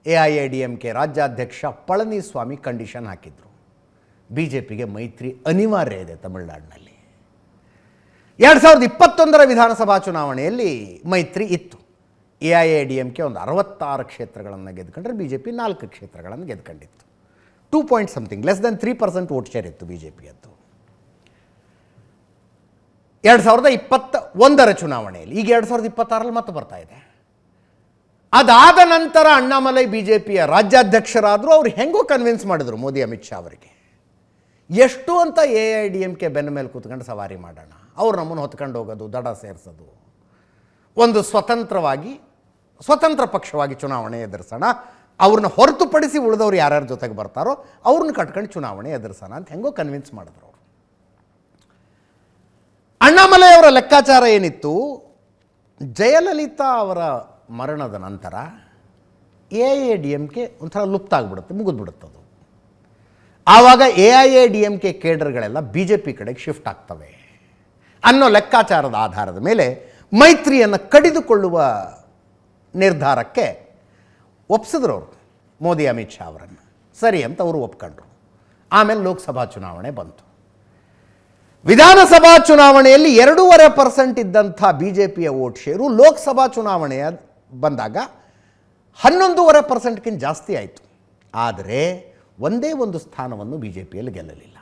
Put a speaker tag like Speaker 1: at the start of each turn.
Speaker 1: AIADMK ರಾಜ್ಯಾಧ್ಯಕ್ಷ Palaniswami condition ಹಾಕಿದರು. B J ಪಿಗೆ ಮೈತ್ರಿ ಅನಿವಾರ್ಯ ಇದೆ ತಮಿಳುನಾಡಿನಲ್ಲಿ. 2021 ವಿಧಾನಸಭಾ ಚುನಾವಣೆಯಲ್ಲಿ ಮೈತ್ರಿ ಇತ್ತು. AIADMK ಒಂದು 66 ಕ್ಷೇತ್ರಗಳನ್ನು ಗೆದ್ಕೊಂಡ್ರೆ ಬಿ ಜೆ ಪಿ 4 ಕ್ಷೇತ್ರಗಳನ್ನು ಗೆದ್ಕೊಂಡಿತ್ತು. 2 point something, less than 3% vote share ಇತ್ತು ಬಿ ಜೆ ಪಿಯದ್ದು. 2021 ಚುನಾವಣೆಯಲ್ಲಿ, ಈಗ 2026 ಮತ್ತೆ ಬರ್ತಾ ಇದೆ. ಅದಾದ ನಂತರ ಅಣ್ಣಾಮಲೈ ಬಿ ಜೆ ಪಿಯ ರಾಜ್ಯಾಧ್ಯಕ್ಷರಾದರು. ಅವ್ರು ಹೆಂಗೋ ಕನ್ವಿನ್ಸ್ ಮಾಡಿದ್ರು ಮೋದಿ ಅಮಿತ್ ಶಾ ಅವರಿಗೆ. ಎಷ್ಟು ಅಂತ AIADMK ಬೆನ್ನ ಮೇಲೆ ಕೂತ್ಕೊಂಡು ಸವಾರಿ ಮಾಡೋಣ, ಅವ್ರು ನಮ್ಮನ್ನು ಹೊತ್ಕೊಂಡು ಹೋಗೋದು, ದಡ ಸೇರಿಸೋದು, ಒಂದು ಸ್ವತಂತ್ರ ಪಕ್ಷವಾಗಿ ಚುನಾವಣೆ ಎದುರಿಸೋಣ, ಅವ್ರನ್ನ ಹೊರತುಪಡಿಸಿ ಉಳಿದವ್ರು ಯಾರ್ಯಾರ ಜೊತೆಗೆ ಬರ್ತಾರೋ ಅವ್ರನ್ನ ಕಟ್ಕೊಂಡು ಚುನಾವಣೆ ಎದುರಿಸೋಣ ಅಂತ ಹೆಂಗೋ ಕನ್ವಿನ್ಸ್ ಮಾಡಿದ್ರು ಅವರು. ಅಣ್ಣಾಮಲೈ ಅವರ ಲೆಕ್ಕಾಚಾರ ಏನಿತ್ತು, ಜಯಲಲಿತಾ ಅವರ ಮರಣದ ನಂತರ AIADMK ಒಂಥರ ಲುಪ್ತ ಆಗಿಬಿಡುತ್ತೆ, ಮುಗಿದ್ಬಿಡುತ್ತದು. ಆವಾಗ AIADMK ಕೇಡರ್ಗಳೆಲ್ಲ ಬಿ ಜೆ ಪಿ ಕಡೆಗೆ ಶಿಫ್ಟ್ ಆಗ್ತವೆ ಅನ್ನೋ ಲೆಕ್ಕಾಚಾರದ ಆಧಾರದ ಮೇಲೆ ಮೈತ್ರಿಯನ್ನು ಕಡಿದುಕೊಳ್ಳುವ ನಿರ್ಧಾರಕ್ಕೆ ಒಪ್ಸಿದ್ರು ಅವರು ಮೋದಿ ಅಮಿತ್ ಶಾ ಅವರನ್ನು. ಸರಿ ಅಂತ ಅವರು ಒಪ್ಕೊಂಡ್ರು. ಆಮೇಲೆ ಲೋಕಸಭಾ ಚುನಾವಣೆ ಬಂತು. ವಿಧಾನಸಭಾ ಚುನಾವಣೆಯಲ್ಲಿ 2.5% ಇದ್ದಂಥ ಬಿ ಜೆ ಪಿಯ ವೋಟ್ ಶೇರು ಲೋಕಸಭಾ ಚುನಾವಣೆಯ ಬಂದಾಗ 11.5%ಗಿಂತ ಜಾಸ್ತಿ ಆಯಿತು. ಆದರೆ ಒಂದೇ ಒಂದು ಸ್ಥಾನವನ್ನು ಬಿ ಜೆ ಪಿಯಲ್ಲಿ ಗೆಲ್ಲಲಿಲ್ಲ.